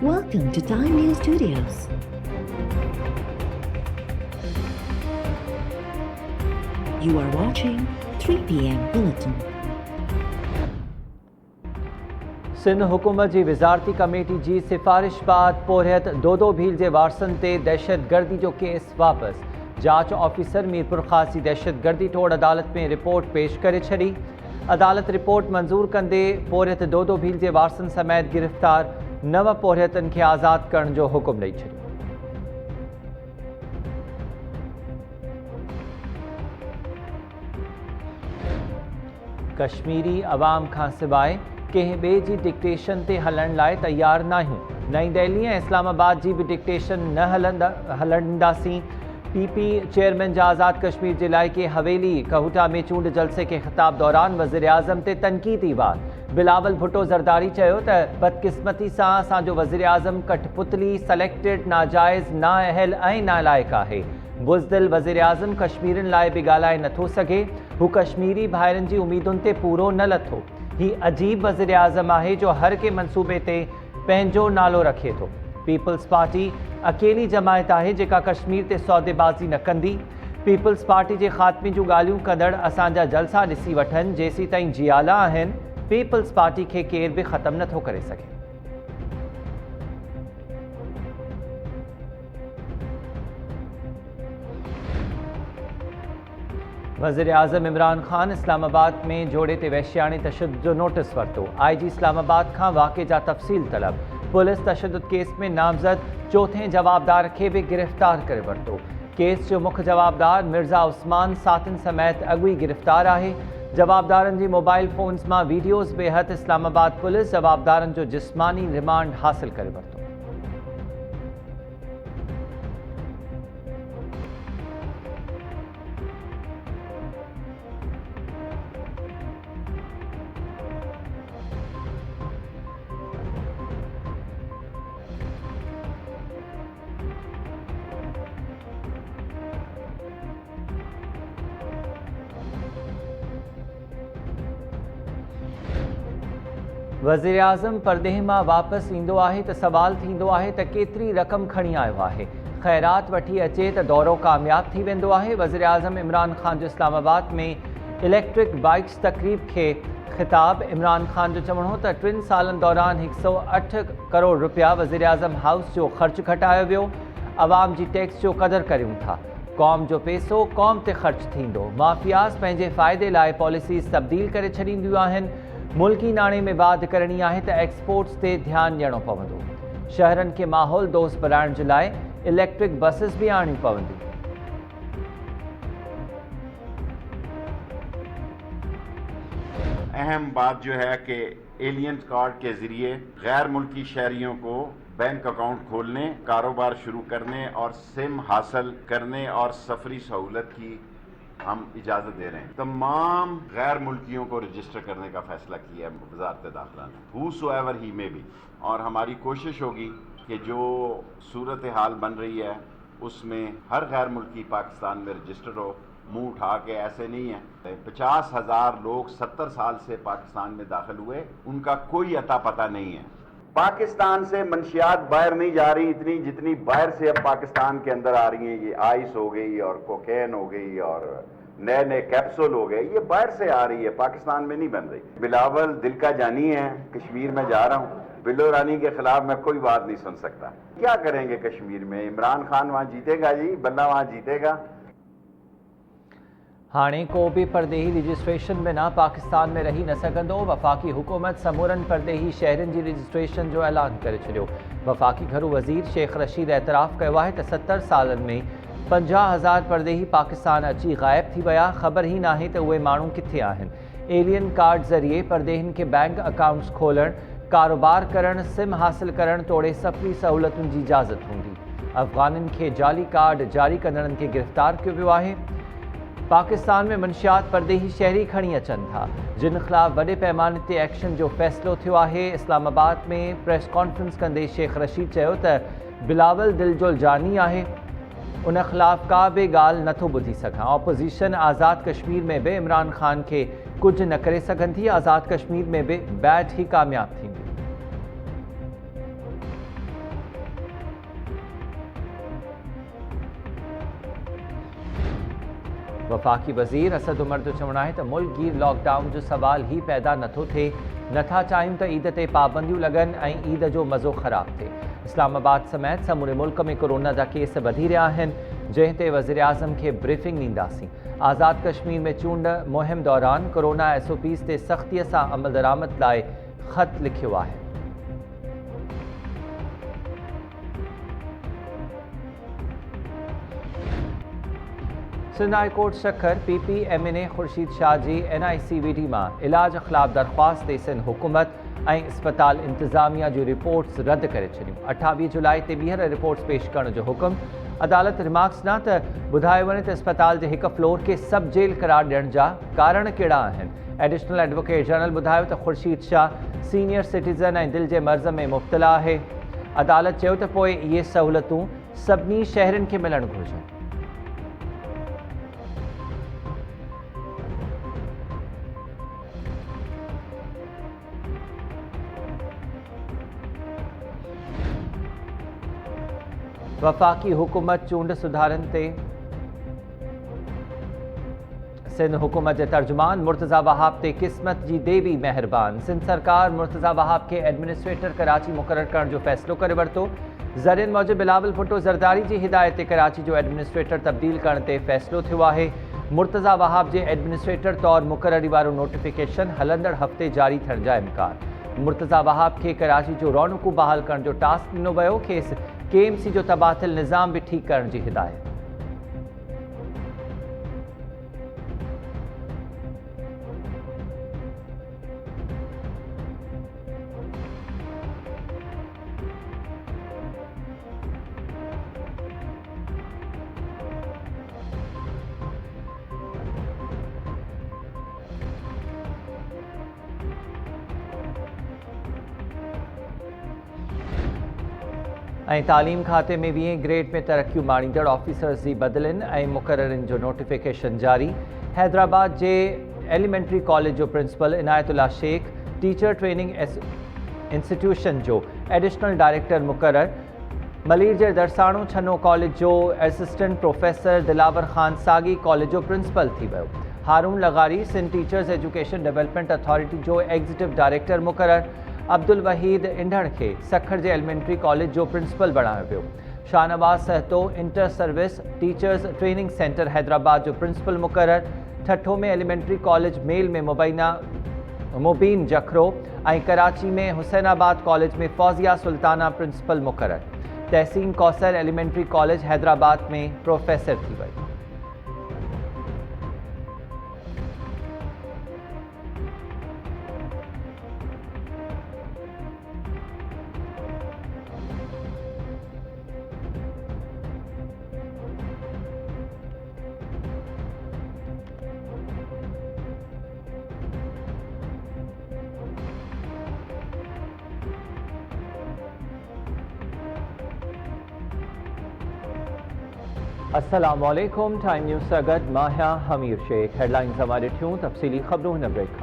Welcome to Time News Studios. You are watching 3 p.m. Bulletin. Sindh हुकूमत जी वज़ारती committee जी सिफ़ारिश बाद पोरियत दो भील जे वारसनि ते दहशतगर्दी जो केस वापसि। जांच ऑफिसर मीरपुर ख़ासी दहशतगर्दी टोड़ अदालत में रिपोर्ट पेश करे छॾी। अदालत रिपोर्ट मंज़ूर कंदे पोरियत दो भील जे वारसनि समेत गिरफ़्तार 9 पोरियतनि खे आज़ाद करण जो हुकुम ॾेई छॾियो। कश्मीरी अवाम खां सवाइ कंहिं ॿिए जी डिक्टेशन ते हलण लाइ तयारु नाहियूं। नई दिल्ली ऐं इस्लामाबाद जी बि डिक्टेशन न हलंदासीं। पीपी चेयरमैन जा आज़ाद कश्मीर जे इलाइक़े हवेली कहूटा में चूंड जलसे खे ख़िताब दौरान वज़ीर आज़म ते तनक़ीदी वार। बिलावल भुट्टो ज़रदारी चयो त बदकिस्मती सां असांजो वज़ीर आज़म कठपुतली सेलेक्टेड नाजाइज़ नाअहल ऐं नालाइक़ आहे। बुज़दिल वज़ीर आज़म कश्मीरनि लाइ बि ॻाल्हाए नथो सघे। हू कश्मीरी भाइरनि जी उमीदुनि ते पूरो न लथो। ही अजीब वज़ीर आज़म आहे जो हर के मनसूबे ते पंहिंजो नालो रखे थो। पीपल्स पार्टी अकेली जमायत आहे जेका कश्मीर ते सौदेबाज़ी न कंदी। पीपल्स पार्टी जे ख़ात्मे जूं ॻाल्हियूं कंदड़ असांजा जलसा ॾिसी वठनि। जेसीं ताईं जियाला आहिनि पीपल्स पार्टी खे केर बि ख़तमु नथो करे सघे। वज़ीर आज़म इमरान ख़ान इस्लामाबाद में जोड़े ते वहशियाणे तशद्दुद जो नोटिस वरितो। IG इस्लामाबाद खां वाक़े जा तफ़सील तलब। पुलिस तशद्दुद केस में नामज़द चौथे जवाबदार खे बि गिरफ़्तार करे वरितो। केस जो मुख्य जवाबदार मिर्ज़ा उस्मान सातिन समेत अॻु ई गिरफ़्तार आहे। जवाबदारनि जी मोबाइल फ़ोन्स मां वीडियोज़ बेहद इस्लामाबाद पुलिस जवाबदारनि जो जिस्मानी रिमांड हासिल करे वरितो। वज़ीर आज़म परदेह मां वापसि ईंदो आहे त सवाल थींदो आहे त केतिरी रक़म खणी आयो आहे। ख़ैरात वठी अचे त दौरो कामयाब थी वेंदो आहे। वज़ीर आज़म इमरान ख़ान जो इस्लामाबाद में इलेक्ट्रिक बाइक्स तक़रीब खे ख़िताब। इमरान ख़ान जो चवणो हो त 3 सालनि दौरान 108 करोड़ रुपया वज़ीर आज़म हाउस जो ख़र्च घटायो वियो। अवाम जी टैक्स जो क़दुरु करियूं था। क़ौम जो पैसो क़ौम ते ख़र्च थींदो। माफ़ियाज़ पंहिंजे फ़ाइदे लाइ पॉलिसीज़ तब्दील करे छॾींदियूं आहिनि। मुल्की नाणे में वाध करणी आहे त एक्सपोर्ट्स ते ध्यानु ॾियणो पवंदो। शहरनि खे माहौल दोस्त बणाइण जे लाइ इलेक्ट्रिक बसिस भी आणियूं पवंदियूं। अहम बात जो है कि एलियन कार्ड के जरिए गैर मुल्की शहरियों को बैंक अकाउंट खोलने, कारोबार शुरू करने और सिम हासिल करने और सफरी सहूलत की हम इजाज़त दे रहे हैं। तमाम गैर मुल्कियों को रजिस्टर करने का फैसला किया है वज़ारत दाखिला ने, हूसोएवर ही में भी। और हमारी कोशिश होगी कि जो सूरत हाल बन रही है उसमें हर गैर मुल्की पाकिस्तान में रजिस्टर हो। मुंह उठा के ऐसे नहीं है। 50,000 लोग 70 साल से पाकिस्तान में दाखिल हुए, उनका कोई अता पता नहीं है। पाकिस्तान से मंशियात बाहर नहीं जा रही इतनी जितनी बाहर से अब पाकिस्तान के अंदर आ रही हैं। ये आइस हो गई और कोकेन हो गई और नए नए कैप्सूल हो गए, ये बाहर से आ रही है, पाकिस्तान में नहीं बन रही। बिलावल दिल का जानी है, कश्मीर में जा रहा हूँ। बिलो रानी के खिलाफ मैं कोई बात नहीं सुन सकता। क्या करेंगे कश्मीर में? इमरान खान वहाँ जीतेगा जी, बल्ला वहाँ जीतेगा। हाणे को भी परदेही रजिस्ट्रेशन बिना पाकिस्तान में रही न सघंदो। वफ़ाक़ी हुकूमत समूरनि परदेही शहरनि जी रजिस्ट्रेशन जो ऐलान करे छॾियो। वफ़ाक़ी घरू वज़ीर शेख रशीद एतराफ़ कयो आहे त 70 सालनि में 50,000 परदेही पाकिस्तान अची ग़ाइब थी विया। ख़बर ई नाहे त उहे माण्हू किथे आहिनि। एलियन कार्ड ज़रिए परदेहिनि खे बैंक अकाउंट्स खोलण, कारोबार करण, सिम हासिल करण तोड़े सफ़री सहूलतुनि जी इजाज़त हूंदी। अफ़गाननि खे जाली कार्ड जारी कंदड़नि खे गिरफ़्तार कयो वियो आहे। पाकिस्तान में मंशियात परदेही शहरी खणी अचनि था, जिन ख़िलाफ़ वॾे पैमाने ते एक्शन जो फ़ैसिलो थियो आहे। इस्लामाबाद में प्रेस कॉन्फ्रेंस कंदे शेख रशीद चयो त बिलावल दिल जो जानी आहे, उन ख़िलाफ़ का बि ॻाल्हि नथो ॿुधी सघां। ऑपोज़िशन आज़ाद कश्मीर में बि इमरान ख़ान खे कुझु न करे सघंदी। आज़ाद कश्मीर में बि बैट ही कामयाब थींदी। वफाकी वज़ीर असद उमर जो चवणु आहे त मुल्क गिर लॉकडाउन जो सवाल ही पैदा नथो थिए। नथा चाहियूं त ईद ते पाबंदियूं लॻनि ऐं ईद जो मज़ो ख़राब थिए। इस्लामाबाद समेत समूरे मुल्क में कोरोना जा केस वधी रहिया आहिनि, जंहिं ते वज़ीर आज़म खे ब्रीफिंग ॾींदासीं। आज़ाद कश्मीर में चूंड मुहिम दौरान कोरोना SOPs ते सख़्तीअ सां अमल दरामद लाइ ख़त लिखियो आहे। Sindh high court Sukkur PPMNA Khursheed Shah जी NICVD मां इलाज ख़िलाफ़ दरख़्वास्त ते सिंध हुकूमत ऐं अस्पताल इंतज़ामिया जूं रिपोर्ट्स रद्द करे छॾियूं। 28 जुलाई ते ॿीहर रिपोर्ट्स पेश करण जो हुकुम। अदालत रिमार्क्स न त ॿुधायो वञे त अस्पताल जे हिक फ्लोर खे सब जेल करार ॾियण जा कारण कहिड़ा आहिनि। एडिशनल एडवोकेट जनरल ॿुधायो त खुर्शीद शाह सीनियर सिटीज़न ऐं दिलि जे मर्ज़ में मुब्तला आहे। अदालत चयो त पोइ इहे सहूलियतूं सभिनी शहरनि खे मिलणु घुरिजनि। वफाकी हुकूमत चूंड सुधारनि ते सिंध हुकूमत जे तर्जुमान मुर्तज़ा वहाब ते क़िस्मत जी देवी महिरबान। सिंध सरकार मुर्तज़ा वहाब खे एडमिनिस्ट्रेटर कराची मुक़ररु करण जो फ़ैसिलो करे वरितो। ज़रियनि मूजिबि बिलावल भुट्टो ज़रदारी जी हिदायत ते कराची जो एडमिनिस्ट्रेटर तब्दील करण ते फ़ैसिलो थियो आहे। मुर्तज़ा वहाब जे एडमिनिस्ट्रेटर तौरु मुक़ररी वारो नोटिफिकेशन हलंदड़ हफ़्ते जारी थियण जा इम्कान। मुर्तज़ा वहाब खे कराची जो रौनकूं बहाल करण जो टास्क ॾिनो वियो। खेसि KMC जो तबादल निज़ाम बि ठीकु करण जी हिदायत। ऐं तालीम खाते में 20 ग्रेड में तरक़ियूं माणींदड़ ऑफिसर्स जी बदिलियुनि ऐं मुक़ररनि जो नोटिफिकेशन जारी। हैदराबाद जे एलिमेंट्री कॉलेज जो principal Inayatullah Sheikh, teacher training institution जो एडिशनल डायरेक्टर मुक़ररु। मलीर जे दरसाणो छनो कॉलेज जो assistant professor Dilawar Khan Sagi college जो प्रिंसिपल थी वियो। Haroon Lagari Sindh teachers education development authority जो एग्जीक्यूटिव डायरेक्टर मुक़ररु। अब्दुल वहीद इंढड़ खे सखर जे एलिमेंट्री कॉलेज जो प्रिंसिपल बणायो वियो। Shahnawaz Sahto inter service teachers training centre Hyderabad जो प्रिंसिपल मुक़ररु। ठठो में एलिमेंट्री कॉलेज मेल में मुबीन जखरो ऐं कराची में हुसैनाबाद कॉलेज में फौजिया सुल्ताना प्रिंसिपल मुक़ररु। तहसीन कौसर एलिमेंट्री कॉलेज हैदराबाद में प्रोफेसर थी वई। अस्सलामुअलैकुम। टाइम न्यूज़ सां गॾु मां आहियां हमीर शेख। हेडलाइंस हमारे ॾिठियूं तफ़सीली ख़बरूं हिन ब्रेक खां।